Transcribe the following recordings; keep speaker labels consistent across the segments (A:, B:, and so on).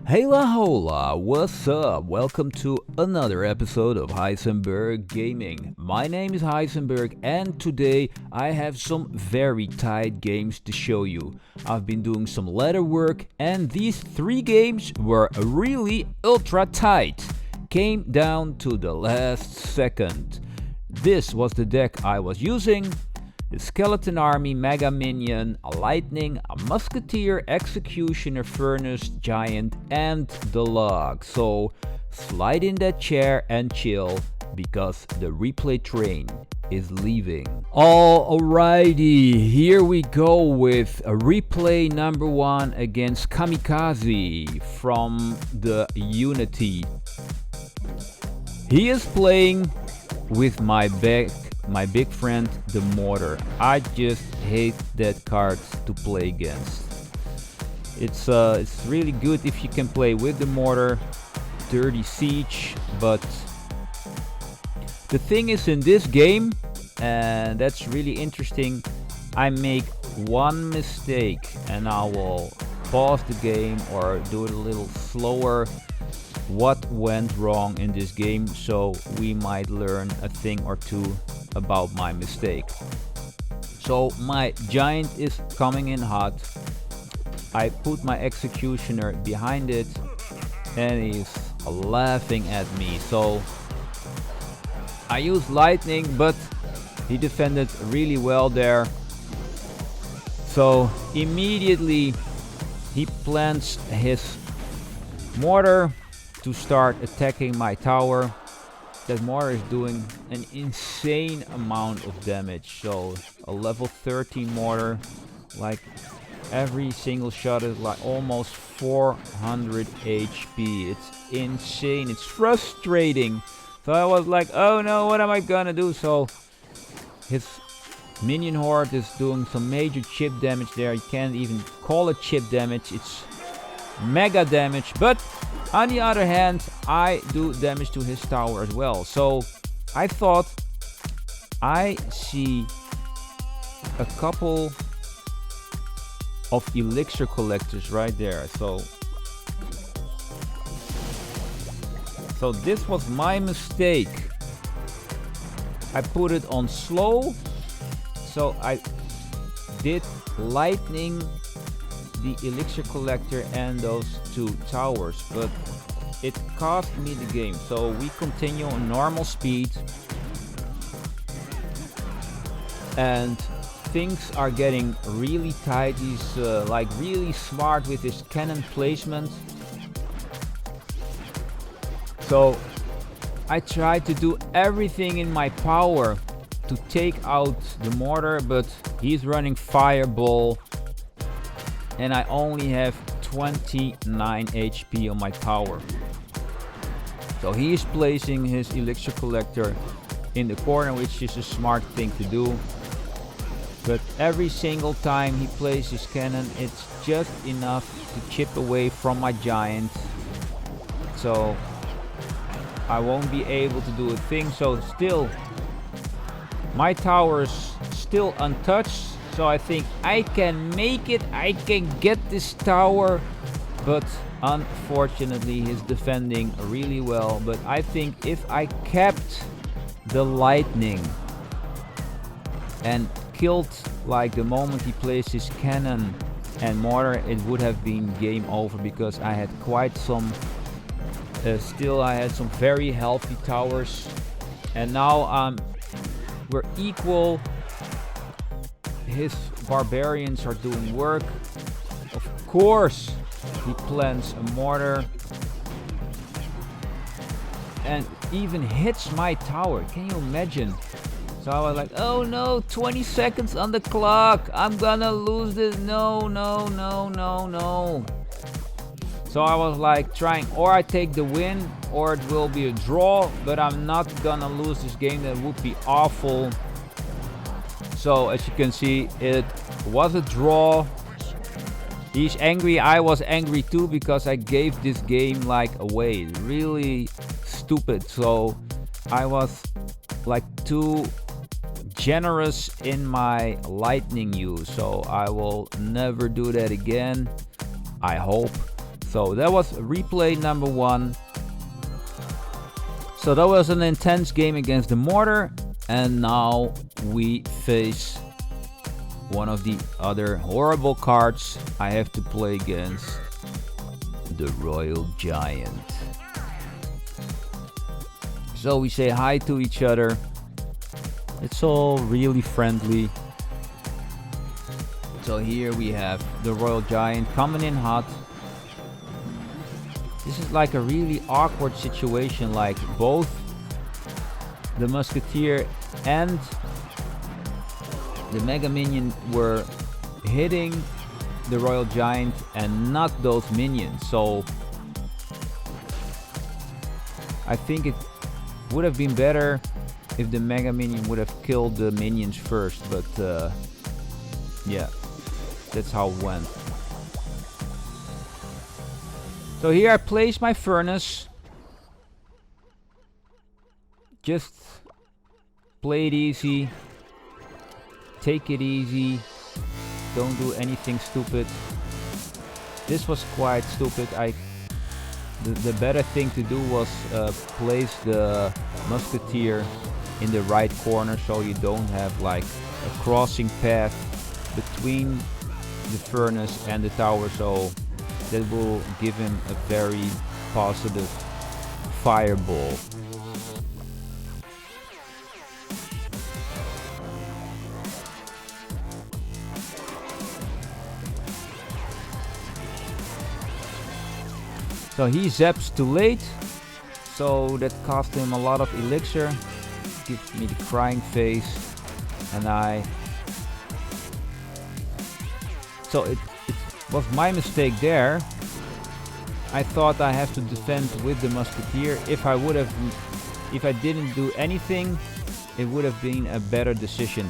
A: Hela hola, what's up? Welcome to another episode of Heisenberg Gaming. My name is Heisenberg and today I have some very tight games to show you. I've been doing some ladder work and these 3 games were really ultra tight. Came down to the last second. This was the deck I was using. The Skeleton Army, Mega Minion, a Lightning, a Musketeer, Executioner, Furnace, Giant, and the Log. So slide in that chair and chill because the replay train is leaving. Alrighty, here we go with a replay number 1 against Kamikaze from the Unity. He is playing with my big friend, the Mortar. I just hate that card to play against. It's really good if you can play with the Mortar, Dirty Siege, but the thing is in this game, and that's really interesting, I make one mistake and I will pause the game or do it a little slower. What went wrong in this game, so we might learn a thing or two about my mistake. So my giant is coming in hot. I put my executioner behind it and he's laughing at me. So I used lightning, but he defended really well there. So immediately he plants his mortar to start attacking my tower. That mortar is doing an insane amount of damage. So a level 13 mortar, like every single shot is like almost 400 HP. It's insane, it's frustrating. So I was like, oh no, what am I gonna do? So his minion horde is doing some major chip damage there. You can't even call it chip damage, it's mega damage. But on the other hand, I do damage to his tower as well. So I thought, I see a couple of elixir collectors right there. So this was my mistake. I put it on slow. So I did lightning the elixir collector and those 2 towers, but it cost me the game. So we continue on normal speed and things are getting really tight. He's like really smart with his cannon placement. So I tried to do everything in my power to take out the mortar, but he's running fireball and I only have 29 HP on my tower. So he is placing his elixir collector in the corner, which is a smart thing to do. But every single time he plays his cannon, it's just enough to chip away from my giant. So I won't be able to do a thing. So still, my tower is still untouched. So I think I can make it, I can get this tower, but unfortunately he's defending really well. But I think if I kept the lightning and killed like the moment he placed his cannon and mortar, it would have been game over because I had quite some, still I had some very healthy towers. And now we're equal. His barbarians are doing work. Of course, he plants a mortar and even hits my tower. Can you imagine? So I was like, oh no, 20 seconds on the clock. I'm gonna lose this. No. So I was like trying, or I take the win or it will be a draw, but I'm not gonna lose this game. That would be awful. So as you can see, it was a draw. He's angry, I was angry too because I gave this game like away. Really stupid. So I was like too generous in my lightning use. So I will never do that again, I hope. So that was replay number 1. So that was an intense game against the mortar, and now we face one of the other horrible cards I have to play against, the Royal Giant. So we say hi to each other. It's all really friendly. So here we have the Royal Giant coming in hot. This is like a really awkward situation, like both the musketeer and the mega minion were hitting the Royal Giant and not those minions. So I think it would have been better if the mega minion would have killed the minions first, but yeah, that's how it went. So here I place my furnace. Just play it easy. Take it easy. Don't do anything stupid. This was quite stupid. The better thing to do was place the musketeer in the right corner, so you don't have like a crossing path between the furnace and the tower, so that will give him a very positive fireball. So he zaps too late, so that cost him a lot of elixir. Gives me the crying face, and so it was my mistake there. I thought I have to defend with the musketeer. If I didn't do anything, it would have been a better decision.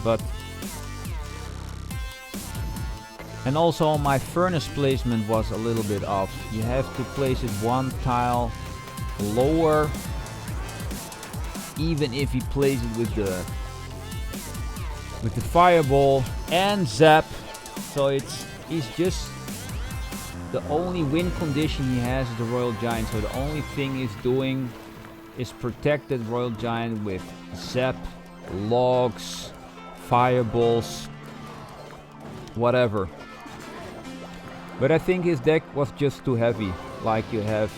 A: But and also my furnace placement was a little bit off. You have to place it one tile lower, even if you place it with the fireball and zap. So he's just the only win condition he has is the Royal Giant. So the only thing he's doing is protect that Royal Giant with zap, logs, fireballs, whatever. But I think his deck was just too heavy. Like you have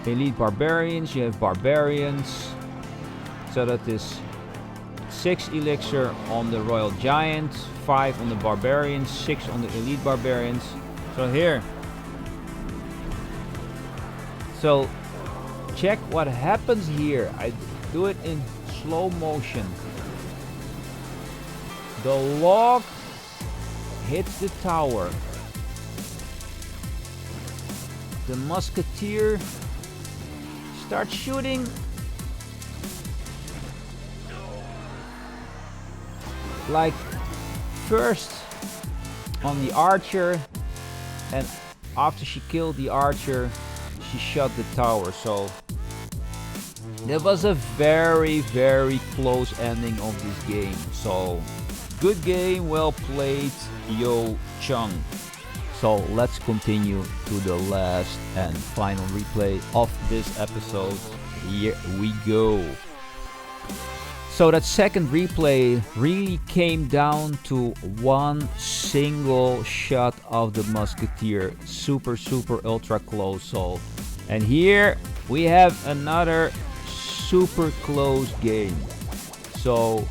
A: elite barbarians, you have barbarians. So that is 6 elixir on the Royal Giant, 5 on the barbarians, 6 on the elite barbarians. So here. So check what happens here. I do it in slow motion. The log hits the tower. The musketeer starts shooting. Like first on the archer, and after she killed the archer, she shot the tower. So there was a very, very close ending of this game. So good game, well played, Yo Chung. So let's continue to the last and final replay of this episode. Here we go. So that second replay really came down to one single shot of the musketeer. Super ultra close. So, and here we have another super close game. So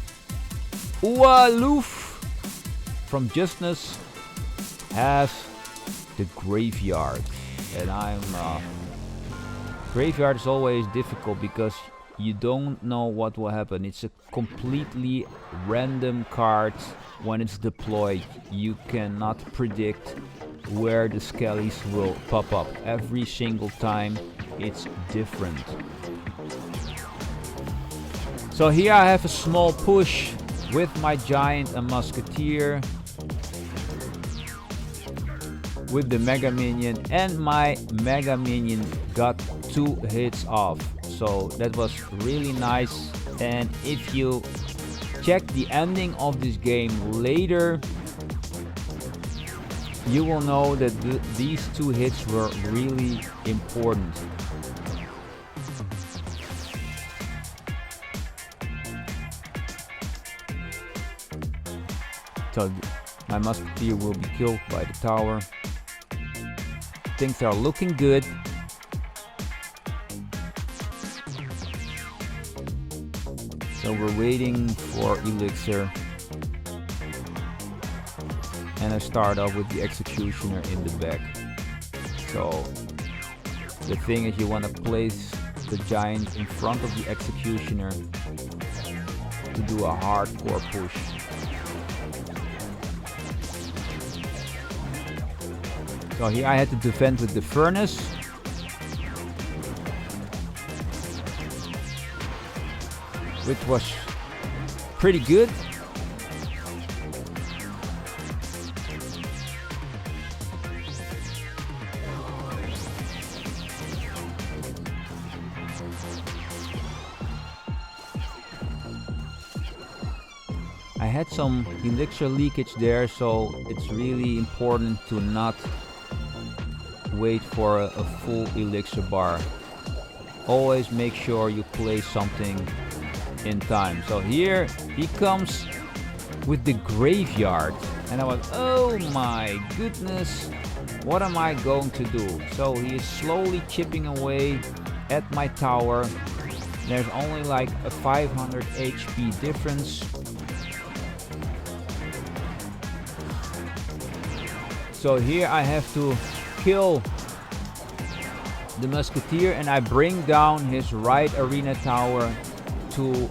A: Ualoof from Justness has the graveyard, and graveyard is always difficult because you don't know what will happen. It's a completely random card when it's deployed. You cannot predict where the skellies will pop up. Every single time it's different. So here I have a small push with my giant and musketeer, with the mega minion, and my mega minion got 2 hits off. So that was really nice. And if you check the ending of this game later, you will know that these 2 hits were really important. So my musketeer will be killed by the tower. Things are looking good. So we're waiting for elixir. And I start off with the executioner in the back. So the thing is, you want to place the giant in front of the executioner to do a hardcore push. So here I had to defend with the furnace. Which was pretty good. I had some elixir leakage there, so it's really important to not wait for a full elixir bar. Always make sure you place something in time. So here he comes with the graveyard, and I was, oh my goodness, what am I going to do? So he is slowly chipping away at my tower. There's only like a 500 HP difference. So here I have to kill the musketeer, and I bring down his right arena tower to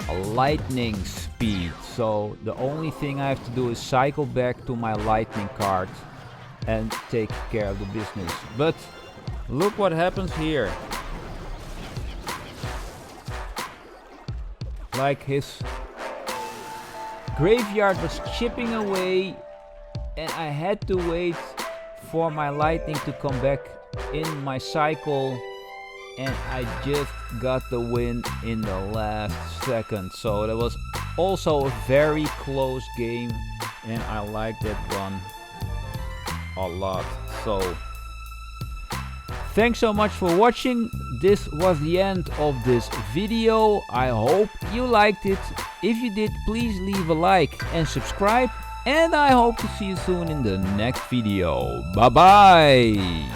A: a lightning speed. So the only thing I have to do is cycle back to my lightning card and take care of the business. But look what happens here. Like, his graveyard was chipping away, and I had to wait for my lightning to come back in my cycle, and I just got the win in the last second. So that was also a very close game, and I like that one a lot. So thanks so much for watching. This was the end of this video. I hope you liked it. If you did, please leave a like and subscribe, and I hope to see you soon in the next video. Bye bye.